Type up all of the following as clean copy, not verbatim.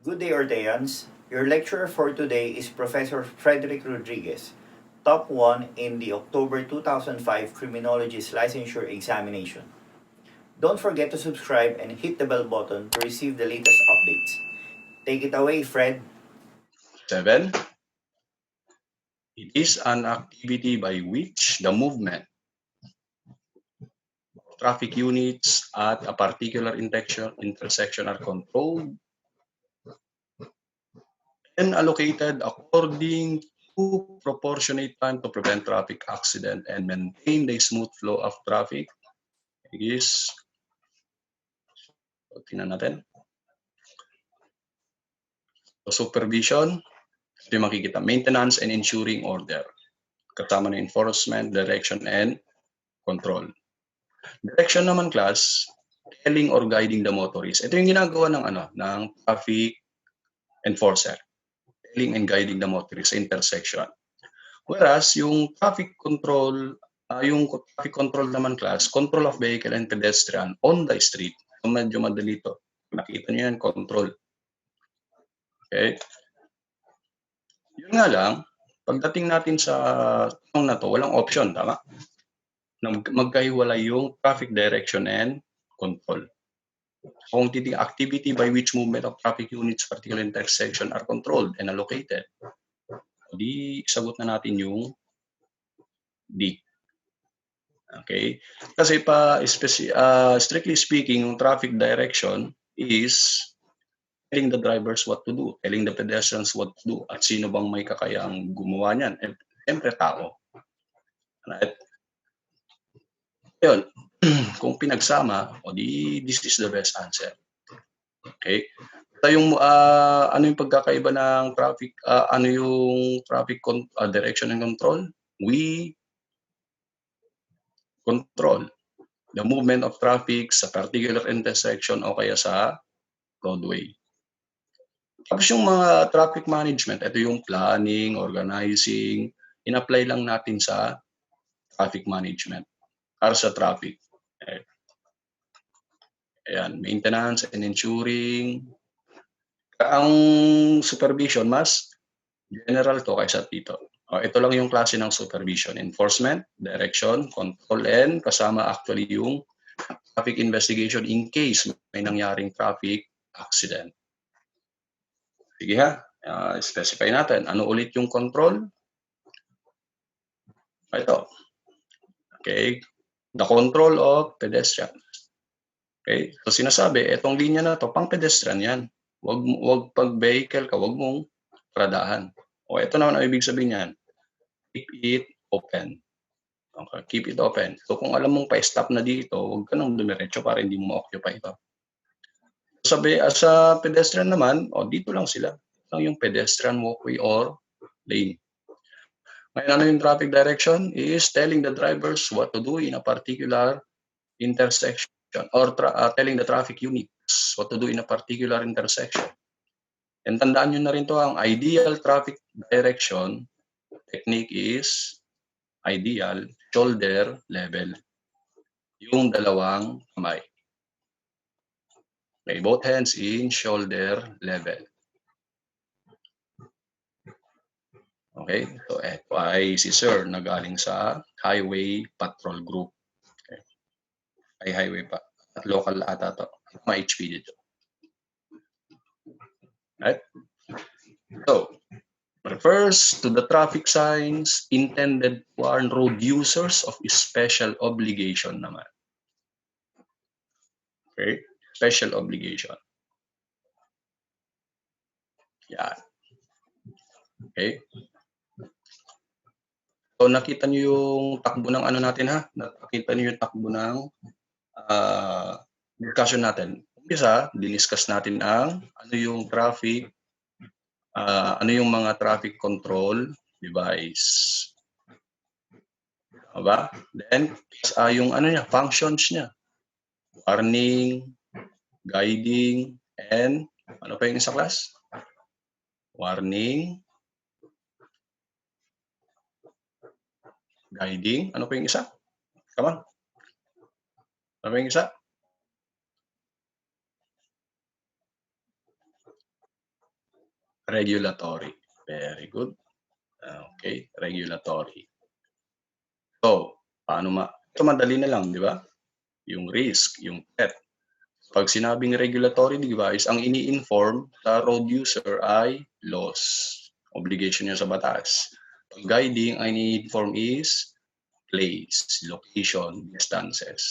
Good day, Orteans. Your lecturer for today is Professor Frederick Rodriguez, top 1 in the October 2005 Criminologist Licensure examination. Don't forget to subscribe and hit the bell button to receive the latest updates. Take it away, Fred. 7. It is an activity by which the movement of traffic units at a particular intersection are controlled and allocated according to proportionate time to prevent traffic accident and maintain the smooth flow of traffic. Is, tingnan natin. So, supervision, ito yung makikita, maintenance and ensuring order. Kasama na enforcement, direction, and control. Direction naman, class, telling or guiding the motorist. Ito yung ginagawa ng traffic enforcer. Telling and guiding the motorist sa intersection. Whereas yung traffic control naman, class, control of vehicle and pedestrian on the street. So medyo madali to. Nakita niyo yan, control. Okay? Yun nga lang, pagdating natin sa tanong na to, walang option, tama? Magkahiwalay yung traffic direction and control. Kung titing activity by which movement of traffic units particular intersection are controlled and allocated, di sagot na natin yung D. Okay? Kasi strictly speaking, yung traffic direction is telling the drivers what to do, telling the pedestrians what to do, at sino bang may kakayang gumawa niyan. Siyempre, tao. Right? Yun. Kung pinagsama, this is the best answer. Okay? Ito yung ano yung pagkakaiba ng traffic, ano yung traffic direction and control? We control the movement of traffic sa particular intersection o kaya sa roadway. Tapos yung mga traffic management, ito yung planning, organizing, in-apply lang natin sa traffic management para sa traffic. Ayan, maintenance and ensuring. Ang supervision mas general to kaysa dito. Ito lang yung klase ng supervision. Enforcement, direction, control, and kasama actually yung traffic investigation in case may nangyaring traffic accident. Sige ha, specify natin. Ano ulit yung control? Ito. Okay. The control of pedestrians. Okay. So sinasabi, itong linya na to, pang pedestrian yan. Wag pag vehicle ka, wag mong paradahan. O ito naman ang ibig sabihin niyan. Keep it open. Okay, keep it open. So kung alam mong pa-stop na dito, huwag ka nang dumiretso para hindi mo ma-occupy ito. Sabi, sa pedestrian naman, dito lang sila. Ito lang yung pedestrian walkway or lane. Ngayon, ano yung traffic direction? Is telling the drivers what to do in a particular intersection or telling the traffic units what to do in a particular intersection. And tandaan nyo na rin to, ang ideal traffic direction technique is ideal shoulder level. Yung dalawang kamay. Okay, both hands in shoulder level. Okay, so ito ay si Sir na galing sa Highway Patrol Group. Okay. Ay highway pa. At local ata to. May HP dito. Right? So, refers to the traffic signs intended to warn road users of special obligation naman. Okay? Special obligation. Yan. Okay? So, nakita niyo yung takbo ng ano natin ha? Nakita niyo yung takbo ng discussion natin. Umpisa, diniscuss natin ang ano yung traffic, ano yung mga traffic control device. Diba? Then, yung ano niya, functions niya. Warning, guiding, and ano pa yung isa class? Warning, guiding, ano pa yung isa? Come on. Ano pa yung isa? Regulatory. Very good. Okay, regulatory. So, ito madali na lang, di ba? Yung risk, yung threat. Pag sinabing regulatory device, ang ini-inform sa road user ay laws. Obligation niya sa batas. Pag guiding, ang ini-inform is place, location, distances.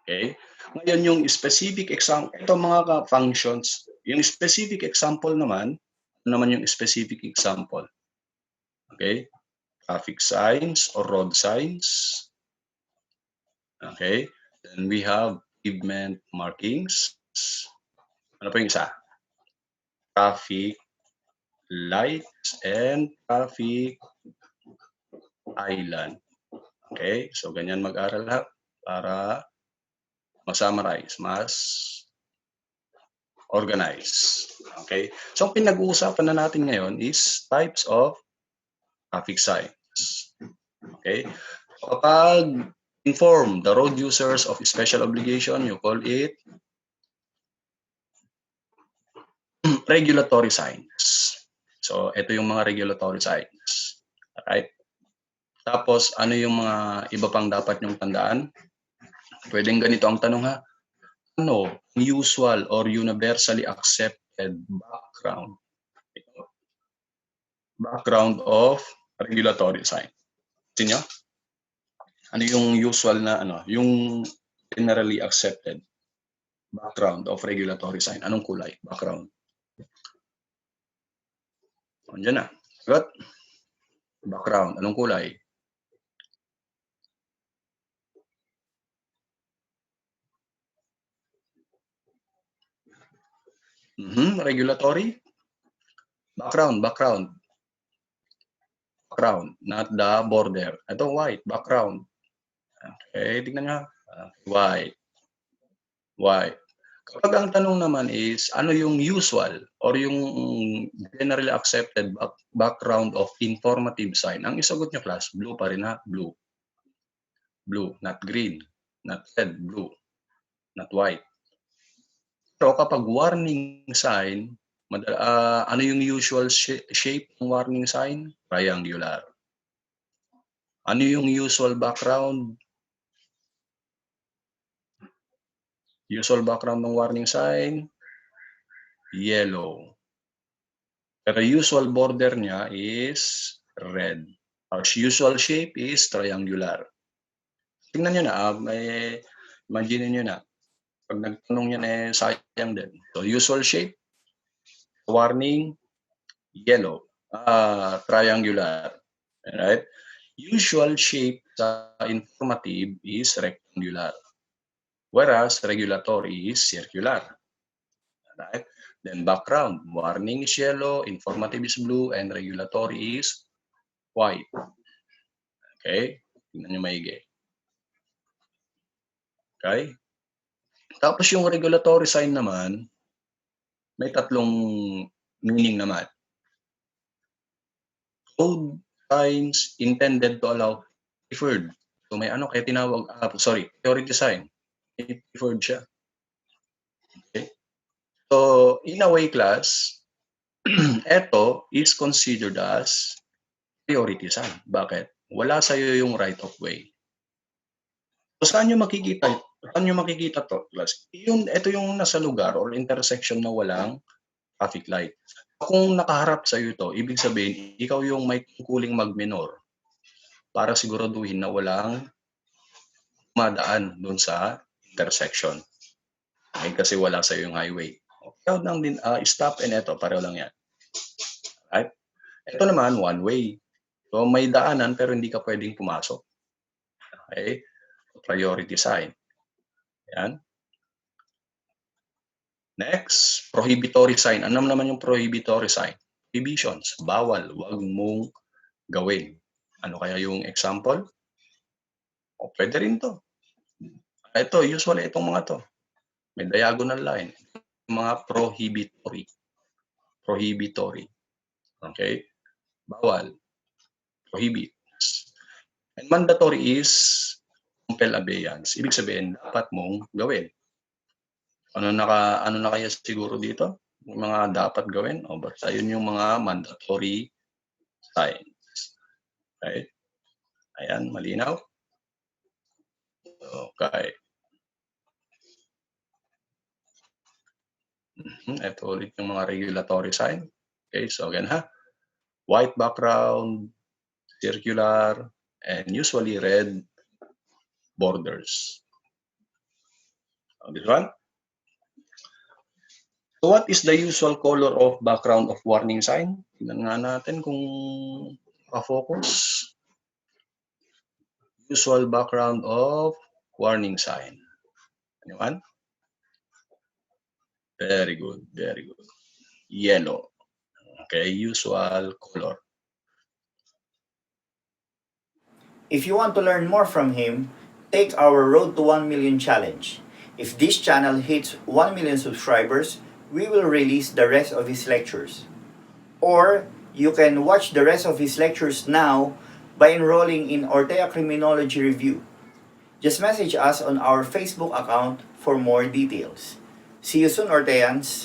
Okay? Ngayon, yung specific example, ito mga functions, yung specific example naman, yung specific example? Okay? Traffic signs or road signs. Okay? Then we have pavement markings. Ano pa yung isa? Traffic lights and traffic island. Okay? So, ganyan mag-aral lahat para mag-summarize, mas organize. Okay? So, ang pinag-uusapan na natin ngayon is types of traffic signs. Okay? So, kapag inform the road users of special obligation, you call it regulatory signs. So, ito yung mga regulatory signs. Alright? Tapos, ano yung mga iba pang dapat nyong tandaan? Pwedeng ganito ang tanong ha. Ano usual or universally accepted background of regulatory sign? Kasi nyo? Ano yung usual na yung generally accepted background of regulatory sign? Anong kulay? Background. Andiyan na. Got? Background. Anong kulay? Regulatory. Background, not the border. Ito white, background. Okay, tignan nyo. White. Kapag ang tanong naman is, ano yung usual or yung generally accepted background of informative sign? Ang isagot nyo, class, blue pa rin ha, blue. Blue, not green, not red, blue, not white. Pero kapag warning sign, ano yung usual shape ng warning sign? Triangular. Ano yung usual background? Usual background ng warning sign? Yellow. Pero usual border niya is red. Our usual shape is triangular. Tingnan nyo na, imagine nyo na. Pag nagtanong yan, sayang din. So, usual shape, warning, yellow. Triangular. Alright? Usual shape sa informative is rectangular. Whereas regulatory is circular. Alright? Then background, warning is yellow, informative is blue, and regulatory is white. Okay? Tingnan nyo maigi. Okay? Tapos yung regulatory sign naman, may tatlong meaning naman. Code signs intended to allow preferred. So may kaya tinawag, priority sign. Preferred siya. Okay? So, in a way, class, ito is considered as priority sign. Bakit? Wala sa'yo yung right of way. So, saan nyo makikita to, class? Ito yung nasa lugar or intersection na walang traffic light. Kung nakaharap sa'yo ito, ibig sabihin, ikaw yung may tungkuling mag-minor para siguraduhin na walang madaan dun sa intersection. Okay, kasi wala sa'yo yung highway. Okay, lang din, stop and ito, pareho lang yan. Right? Ito naman, one way. So, may daanan pero hindi ka pwedeng pumasok. Okay? Priority sign. Yan. Next, prohibitory sign. Ano naman yung prohibitory sign? Prohibitions. Bawal. Huwag mong gawin. Ano kaya yung example? O, pwede rin to. Ito, usually itong mga to. May diagonal line. Mga prohibitory. Prohibitory. Okay? Bawal. Prohibit. And mandatory is compel abeyance. Ibig sabihin, dapat mong gawin. Ano na kaya siguro dito? Yung mga dapat gawin, basta yun yung mga mandatory signs. Right? Ayan, malinaw? Okay. Ito ulit yung mga regulatory sign. Okay, so again white background, circular, and usually red borders. This one. So what is the usual color of background of warning sign? Tingnan nga natin kung focus. Usual background of warning sign. Anyone? Very good, very good. Yellow. Okay, usual color. If you want to learn more from him, take our Road to 1 Million challenge. If this channel hits 1 million subscribers, we will release the rest of his lectures. Or you can watch the rest of his lectures now by enrolling in Ortea Criminology Review. Just message us on our Facebook account for more details. See you soon, Orteans!